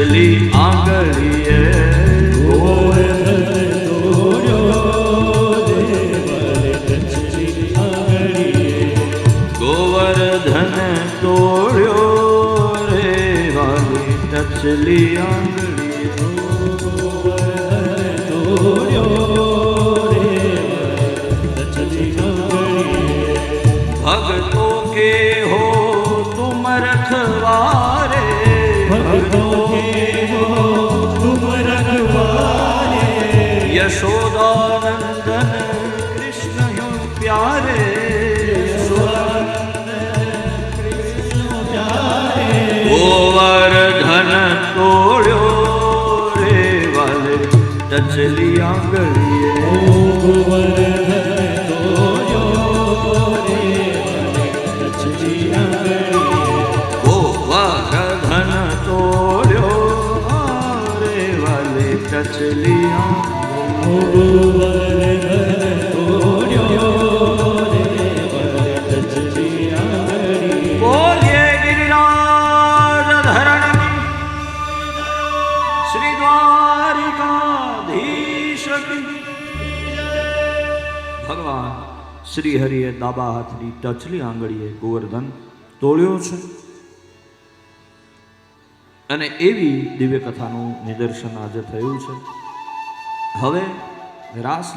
ટચલી આંગળીએ ગોવર્ધન તોડ્યો દેવલે ટચલી આંગળીએ. ગોવર્ધન તોડ્યો રે વાલી ટચલી આંગળીએ. ગોવર્ધન તોડ્યો દેવલે ટચલી આંગળીએ. ભગતો કે હો તુમ રખવારે ભગતો કે હો તુમ રખવારે. યશોદાનંદન કૃષ્ણ યુ પ્યારે. ગોવર્ધન તોડ્યો રે વાલે ટચલી આંગળીએ. ગોવર્ધન તોડ્યો દેવલે ટચલી આંગળીએ. ગોવર્ધન તોડ્યો રે વાલે ટચલી ગોવર્ધન તોડ્યો દેવલે ટચલી આંગળીએ. બોલીએ ગિરિરાજ ધરણ શ્રી દ્વારિકાધીશ કી. ભગવાન શ્રી હરિએ ડાબા હાથની ટચલી આંગળીએ ગોવર્ધન તોડ્યો છે અને એવી દિવ્ય કથાનું નિદર્શન આજે થયું છે. હવે રાસ